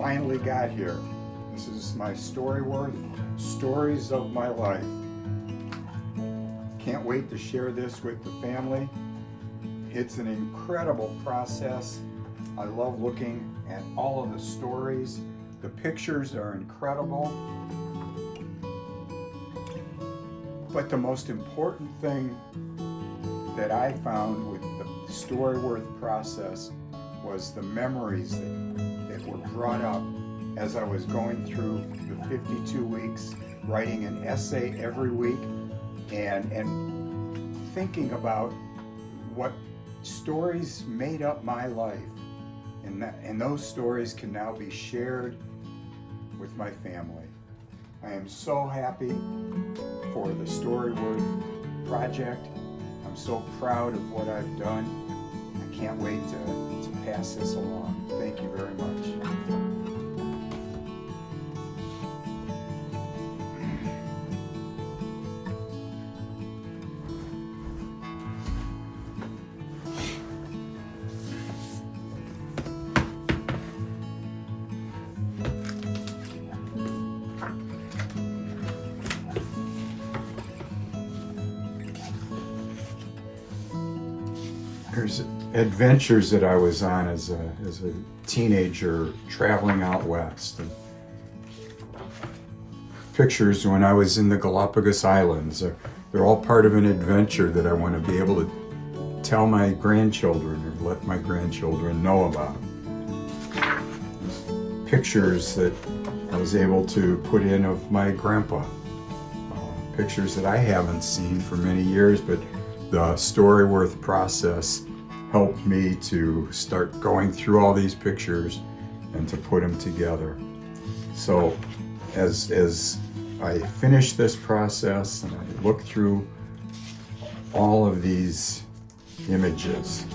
finally got here. This is my STORYWORTH Stories of My Life. Can't wait to share this with the family. It's an incredible process. I love looking at all of the stories. The pictures are incredible. But the most important thing that I found with the STORYWORTH process was the memories that were brought up as I was going through the 52 weeks, writing an essay every week and thinking about what stories made up my life. And those stories can now be shared with my family. I am so happy for the STORYWORTH project. I'm so proud of what I've done. I can't wait to pass this along. Thank you very much. There's adventures that I was on as a teenager traveling out west. And pictures when I was in the Galapagos Islands. They're all part of an adventure that I want to be able to tell my grandchildren or let my grandchildren know about. Pictures that I was able to put in of my grandpa. Pictures that I haven't seen for many years, but the STORYWORTH process helped me to start going through all these pictures and to put them together. So as I finish this process and I look through all of these images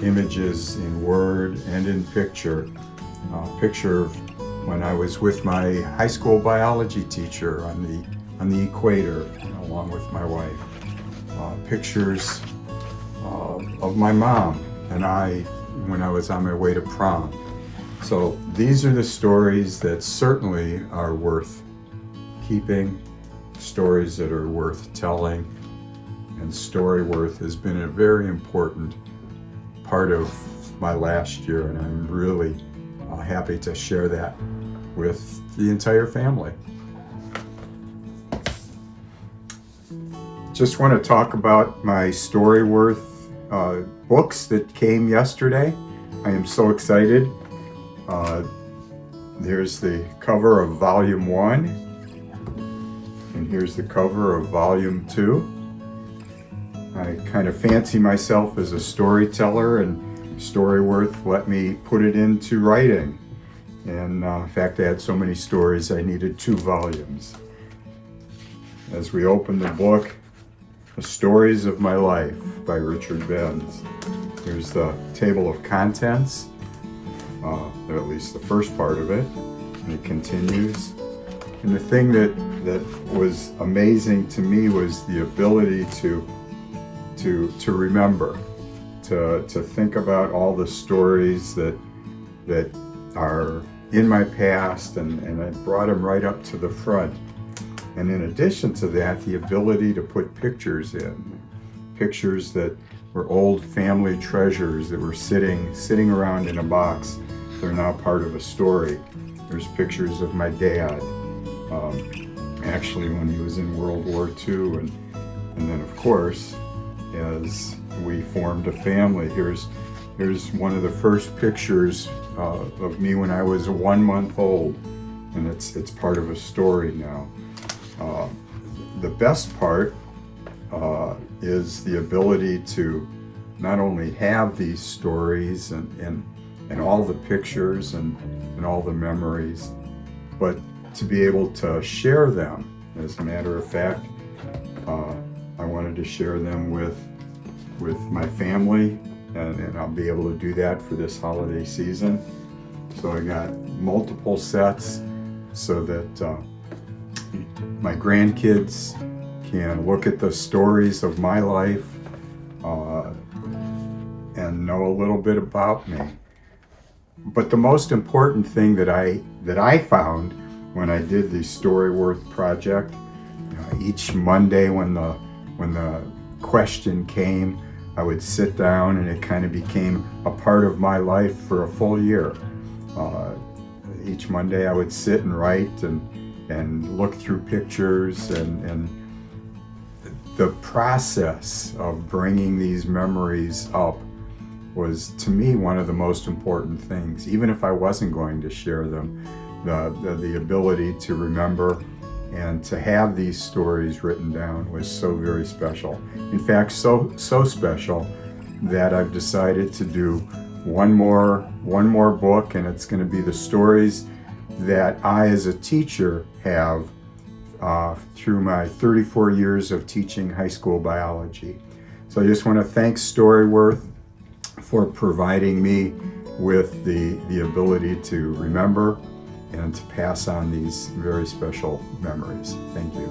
in word and in picture, picture of when I was with my high school biology teacher on the equator, along with my wife. Pictures of my mom and I when I was on my way to prom. So these are the stories that certainly are worth keeping, stories that are worth telling, and STORYWORTH has been a very important part of my last year, and I'm really happy to share that with the entire family. Just want to talk about my STORYWORTH books that came yesterday. I am so excited. There's the cover of Volume 1, and here's the cover of Volume 2. I kind of fancy myself as a storyteller, and STORYWORTH let me put it into writing. And in fact, I had so many stories I needed 2 volumes. As we open the book, The Stories of My Life by Richard Benz. Here's the table of contents, or at least the first part of it, and it continues. And the thing that was amazing to me was the ability to remember, to think about all the stories that are in my past, and I brought them right up to the front. And in addition to that, the ability to put pictures in, pictures that were old family treasures that were sitting around in a box. They're now part of a story. There's pictures of my dad, actually when he was in World War II, and then of course, as we formed a family. Here's one of the first pictures of me when I was 1 month old, and it's part of a story now. The best part is the ability to not only have these stories and all the pictures and all the memories, but to be able to share them. As a matter of fact, I wanted to share them with my family, and I'll be able to do that for this holiday season. So I got multiple sets so that my grandkids can look at the stories of my life and know a little bit about me. But the most important thing that I found when I did the STORYWORTH project, each Monday when the question came, I would sit down and it kind of became a part of my life for a full year. Each Monday I would sit and write and look through pictures, and the process of bringing these memories up was, to me, one of the most important things. Even if I wasn't going to share them, the ability to remember and to have these stories written down was so very special. In fact, so special that I've decided to do one more book, and it's going to be the stories that I, as a teacher, have through my 34 years of teaching high school biology. So I just want to thank STORYWORTH for providing me with the ability to remember and to pass on these very special memories. Thank you.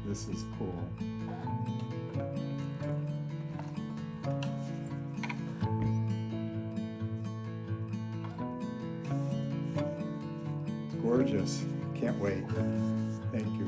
This is cool. It's gorgeous. Can't wait. Thank you.